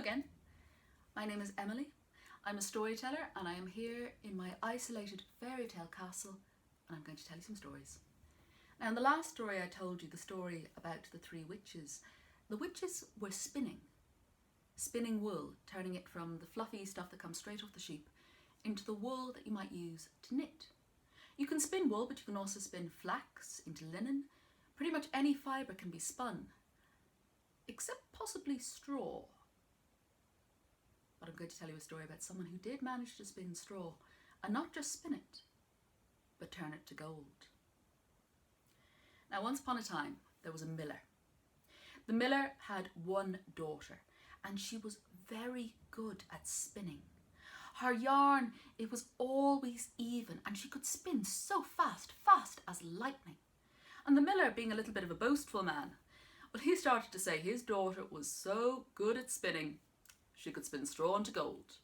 again. My name is Emily. I'm a storyteller and I am here in my isolated fairy tale castle and I'm going to tell you some stories. Now, in the last story I told you the story about the three witches. The witches were spinning wool, turning it from the fluffy stuff that comes straight off the sheep into the wool that you might use to knit. You can spin wool, but you can also spin flax into linen. Pretty much any fibre can be spun, except possibly straw. But I'm going to tell you a story about someone who did manage to spin straw, and not just spin it, but turn it to gold. Now, once upon a time, there was a miller. The miller had one daughter, and she was very good at spinning. Her yarn, it was always even, and she could spin so fast as lightning. And the miller, being a little bit of a boastful man, well, he started to say his daughter was so good at spinning, she could spin straw into gold.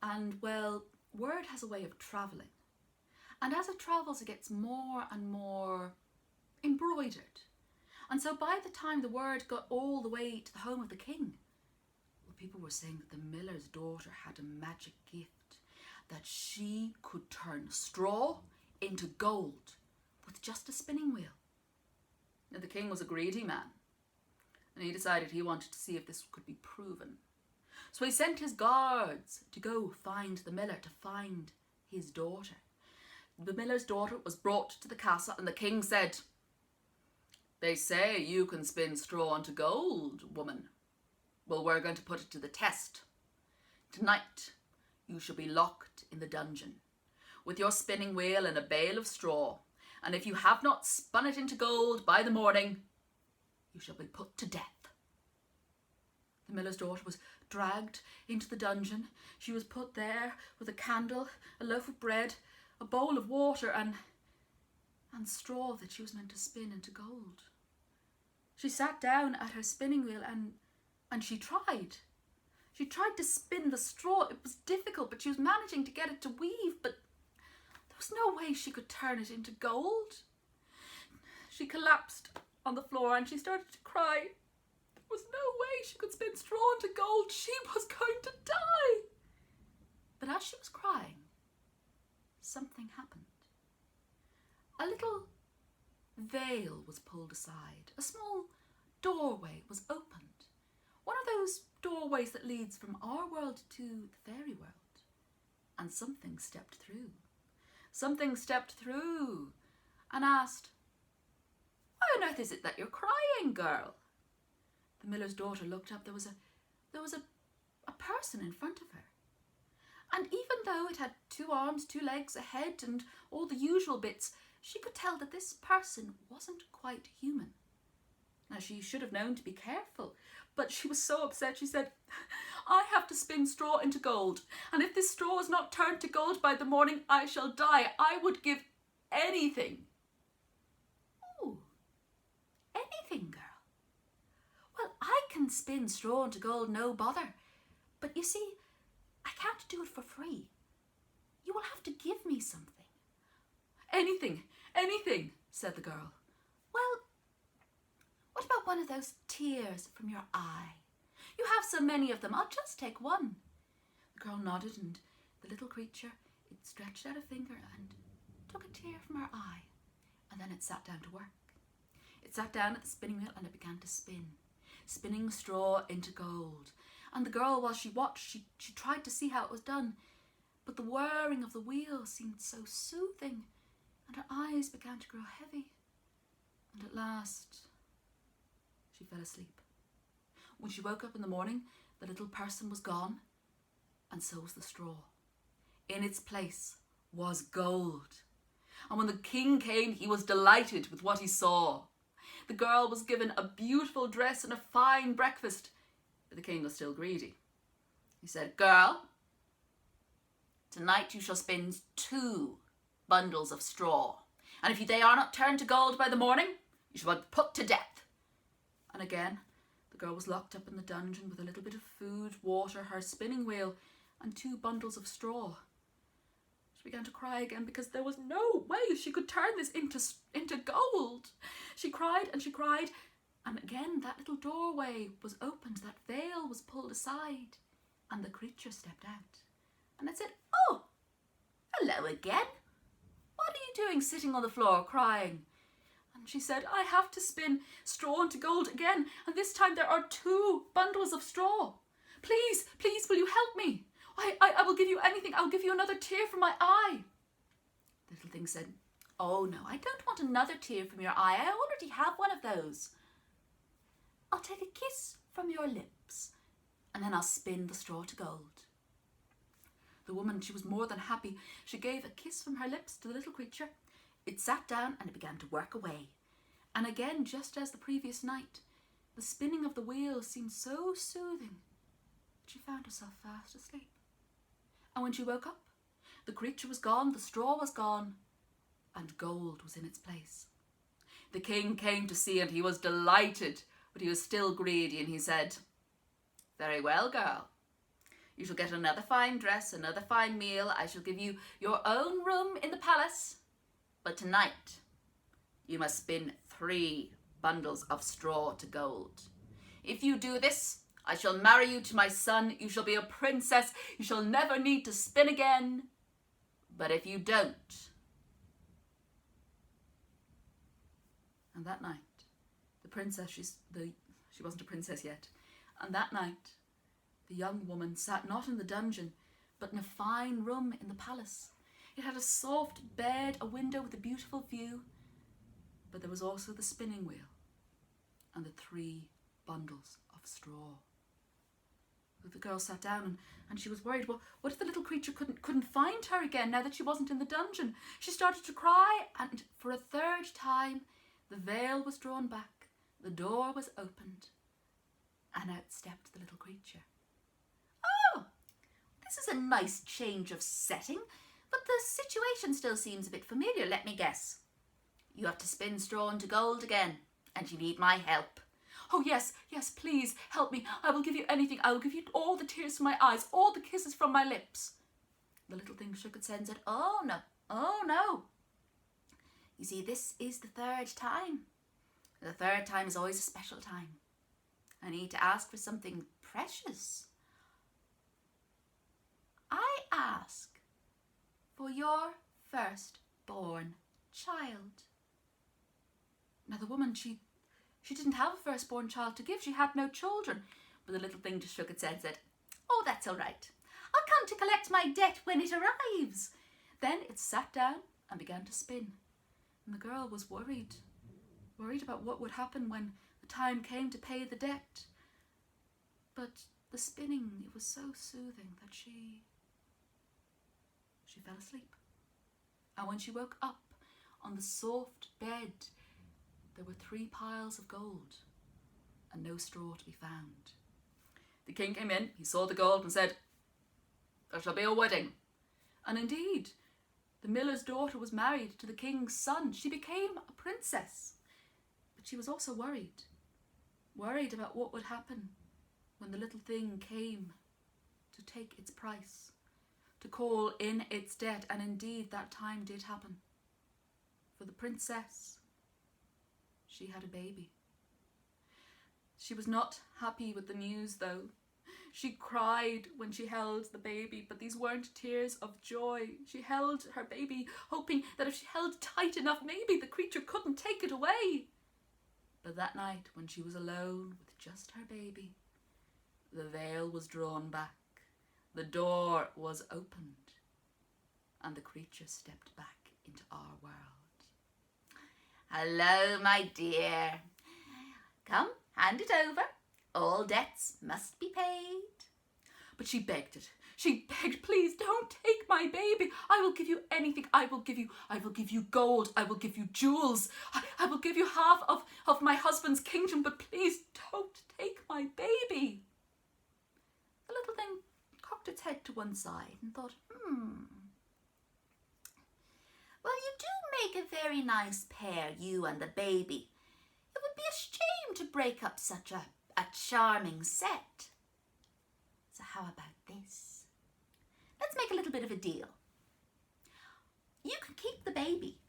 And well, word has a way of travelling. And as it travels, it gets more and more embroidered. And so by the time the word got all the way to the home of the king, well, people were saying that the miller's daughter had a magic gift, that she could turn straw into gold with just a spinning wheel. Now, the king was a greedy man, and he decided he wanted to see if this could be proven. So he sent his guards to go find the miller, to find his daughter. The miller's daughter was brought to the castle, and the king said, "They say you can spin straw into gold, woman. Well, we're going to put it to the test. Tonight, you shall be locked in the dungeon with your spinning wheel and a bale of straw. And if you have not spun it into gold by the morning, you shall be put to death." The miller's daughter was dragged into the dungeon. She was put there with a candle, a loaf of bread, a bowl of water, and straw that she was meant to spin into gold. She sat down at her spinning wheel and she tried. She tried to spin the straw. It was difficult, but she was managing to get it to weave, but there was no way she could turn it into gold. She collapsed on the floor and she started to cry. There was no way she could spin straw into gold. She was going to die. But as she was crying, something happened. A little veil was pulled aside. A small doorway was opened. One of those doorways that leads from our world to the fairy world. And something stepped through. Something stepped through and asked, "Why on earth is it that you're crying, girl?" The miller's daughter looked up. There was a person in front of her. And even though it had 2 arms, 2 legs, a head, and all the usual bits, she could tell that this person wasn't quite human. Now, she should have known to be careful, but she was so upset. She said, "I have to spin straw into gold, and if this straw is not turned to gold by the morning, I shall die. I would give anything." "Oh, anything, girl? Well, I can spin straw into gold, no bother. But you see, I can't do it for free. You will have to give me something." Anything, said the girl. "Well, what about one of those tears from your eye? You have so many of them, I'll just take one." The girl nodded, and the little creature, it stretched out a finger and took a tear from her eye, and then it sat down to work. It sat down at the spinning wheel and it began to spin, spinning straw into gold. And the girl, while she watched, she tried to see how it was done, but the whirring of the wheel seemed so soothing, and her eyes began to grow heavy, and at last she fell asleep. When she woke up in the morning, the little person was gone, and so was the straw. In its place was gold. And when the king came, he was delighted with what he saw. The girl was given a beautiful dress and a fine breakfast, but the king was still greedy. He said, "Girl, tonight you shall spin 2 bundles of straw, and if they are not turned to gold by the morning, you shall be put to death." And again, the girl was locked up in the dungeon with a little bit of food, water, her spinning wheel, and 2 bundles of straw. She began to cry again because there was no way she could turn this into gold. She cried and she cried, And again that little doorway was opened, that veil was pulled aside, and the creature stepped out. And it said, "Oh, hello again. What are you doing sitting on the floor crying?" And she said, "I have to spin straw into gold again, and this time there are 2 bundles of straw. Please, please, will you help me? I will give you anything. I'll give you another tear from my eye." The little thing said, "Oh no, I don't want another tear from your eye. I already have one of those. I'll take a kiss from your lips, and then I'll spin the straw to gold." The woman, she was more than happy. She gave a kiss from her lips to the little creature. It sat down and it began to work away. And again, just as the previous night, the spinning of the wheel seemed so soothing that she found herself fast asleep. And when she woke up, the creature was gone, the straw was gone, and gold was in its place. The king came to see and he was delighted, but he was still greedy, and he said, "Very well, girl. You shall get another fine dress, another fine meal. I shall give you your own room in the palace. But tonight, you must spin 3 bundles of straw to gold. If you do this, I shall marry you to my son. You shall be a princess. You shall never need to spin again. But if you don't..." And that night, the princess, she wasn't a princess yet. And that night, the young woman sat not in the dungeon, but in a fine room in the palace. It had a soft bed, a window with a beautiful view, but there was also the spinning wheel and the 3 bundles of straw. The girl sat down and she was worried. Well, what if the little creature couldn't find her again now that she wasn't in the dungeon? She started to cry, and for a 3rd time, the veil was drawn back, the door was opened, and out stepped the little creature. "Oh, this is a nice change of setting, but the situation still seems a bit familiar. Let me guess. You have to spin straw into gold again, and you need my help." "Oh, yes, yes, please help me. I will give you anything. I will give you all the tears from my eyes, all the kisses from my lips." The little thing shook its head and said, "Oh, no, oh, no. You see, this is the 3rd time. The 3rd time is always a special time. I need to ask for something precious. I ask for your firstborn child." Now the woman, she didn't have a firstborn child to give. She had no children. But the little thing just shook its head and said, "Oh, that's all right. I'll come to collect my debt when it arrives." Then it sat down and began to spin. And the girl was worried about what would happen when the time came to pay the debt. But the spinning, it was so soothing that she fell asleep. And when she woke up on the soft bed, there were 3 piles of gold and no straw to be found. The king came in, he saw the gold and said, "There shall be a wedding." And indeed, the miller's daughter was married to the king's son. She became a princess. But she was also worried about what would happen when the little thing came to take its price, to call in its debt. And indeed, that time did happen. For the princess, she had a baby. She was not happy with the news, though. She cried when she held the baby, but these weren't tears of joy. She held her baby, hoping that if she held tight enough, maybe the creature couldn't take it away. But that night, when she was alone with just her baby, the veil was drawn back, the door was opened, and the creature stepped back into our world. "Hello, my dear. Come, hand it over. All debts must be paid." But she begged it. She begged, "Please don't take my baby. I will give you anything. I will give you gold. I will give you jewels. I will give you half of my husband's kingdom, but please don't take my baby." The little thing cocked its head to one side and thought, "Well, you do make a very nice pair, you and the baby. It would be a shame to break up such a charming set. So how about this? Let's make a little bit of a deal. You can keep the baby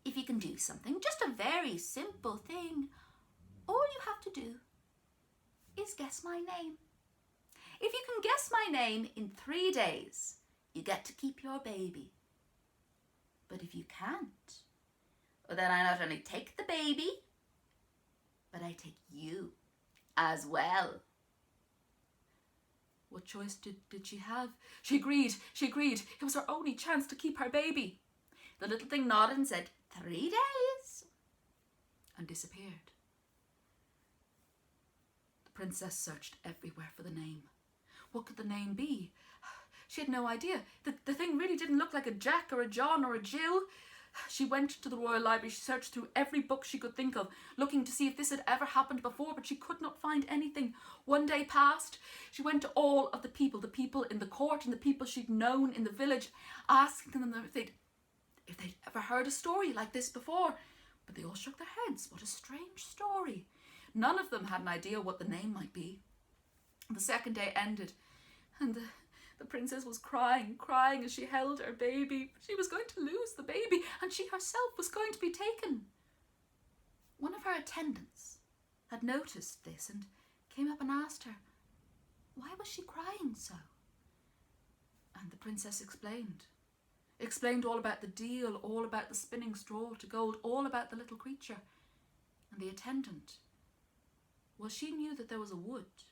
if you can do something, just a very simple thing. all you have to do is guess my name. If you can guess my name in 3 days, you get to keep your baby. But if you can't, well, then I not only take the baby, but I take you as well. What choice did she have? She agreed. It was her only chance to keep her baby. The little thing nodded and said, 3 days, and disappeared. The princess searched everywhere for the name. What could the name be? She had no idea. The thing really didn't look like a Jack or a John or a Jill. She went to the Royal Library. She searched through every book she could think of, looking to see if this had ever happened before, but she could not find anything. One day passed. She went to all of the people in the court and the people she'd known in the village, asking them if they'd ever heard a story like this before. But they all shook their heads. What a strange story. None of them had an idea what the name might be. The second day ended, and the princess was crying as she held her baby. She was going to lose the baby, and she herself was going to be taken. One of her attendants had noticed this and came up and asked her, why was she crying so? And the princess explained all about the deal, all about the spinning straw to gold, all about the little creature. And the attendant, well, she knew that there was a wood,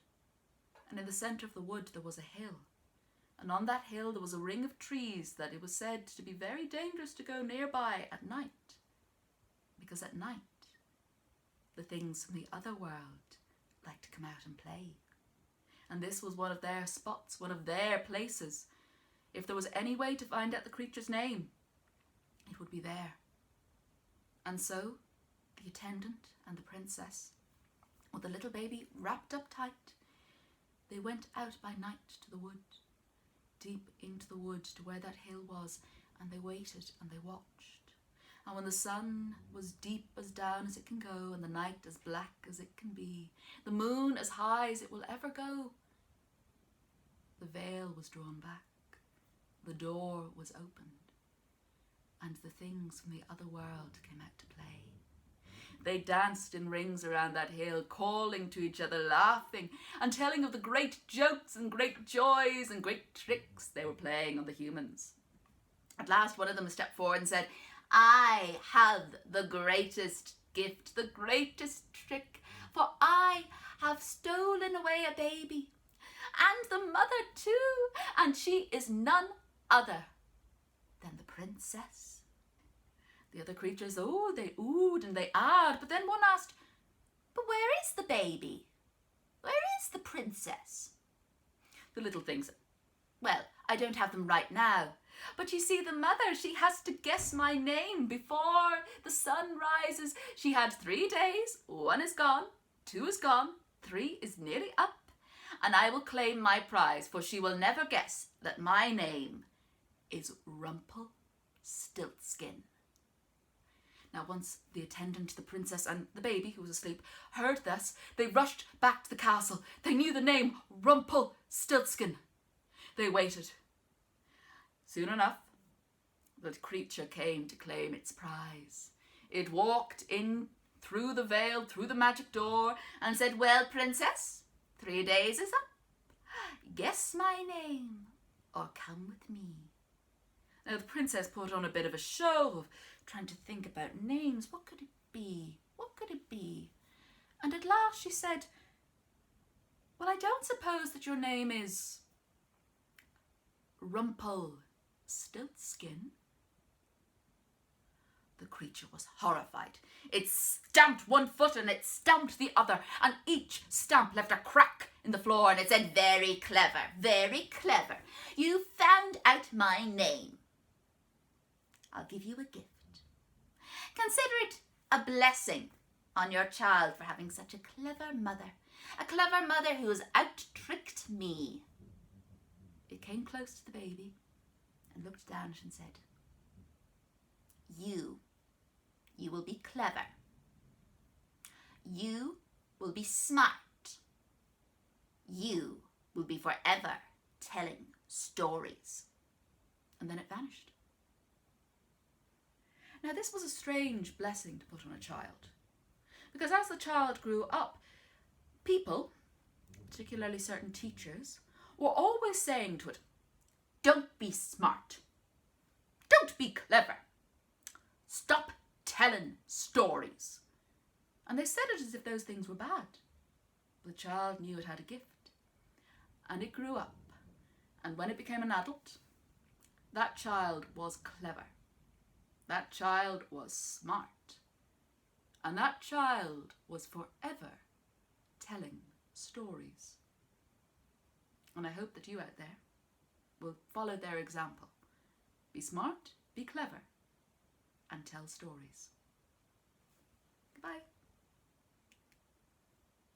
and in the centre of the wood there was a hill. And on that hill there was a ring of trees that it was said to be very dangerous to go nearby at night, because at night the things from the other world like to come out and play. And this was one of their spots, one of their places. If there was any way to find out the creature's name, it would be there. And so the attendant and the princess, with the little baby wrapped up tight, they went out by night to the wood, deep into the wood to where that hill was, and they waited and they watched. And when the sun was deep as down as it can go, and the night as black as it can be, the moon as high as it will ever go, the veil was drawn back, the door was opened, and the things from the other world came out to play. They danced in rings around that hill, calling to each other, laughing, and telling of the great jokes and great joys and great tricks they were playing on the humans. At last one of them stepped forward and said, I have the greatest gift, the greatest trick, for I have stolen away a baby, and the mother too, and she is none other than the princess. The other creatures, they oohed and they ahed, but then one asked, but where is the baby? Where is the princess? The little thing said, well, I don't have them right now, but you see the mother, she has to guess my name before the sun rises. She had 3 days, 1 is gone, 2 is gone, 3 is nearly up, and I will claim my prize, for she will never guess that my name is Rumplestiltskin. Now once the attendant, the princess and the baby, who was asleep, heard this, they rushed back to the castle. They knew the name Rumplestiltskin. They waited. Soon enough, the creature came to claim its prize. It walked in through the veil, through the magic door, and said, well, princess, 3 days is up. Guess my name, or come with me. Now the princess put on a bit of a show of trying to think about names. What could it be? What could it be? And at last she said, well, I don't suppose that your name is Rumplestiltskin? The creature was horrified. It stamped one foot and it stamped the other, and each stamp left a crack in the floor, and it said, very clever, very clever. You found out my name. I'll give you a gift. Consider it a blessing on your child for having such a clever mother who has out-tricked me. It came close to the baby and looked down at it and said, you will be clever. You will be smart. You will be forever telling stories. And then it vanished. Now this was a strange blessing to put on a child, Because as the child grew up, people, particularly certain teachers, were always saying to it, don't be smart. Don't be clever. Stop telling stories. And they said it as if those things were bad. The child knew it had a gift. And it grew up. And when it became an adult, that child was clever. That child was smart. And that child was forever telling stories. And I hope that you out there will follow their example. Be smart, be clever, and tell stories. Goodbye.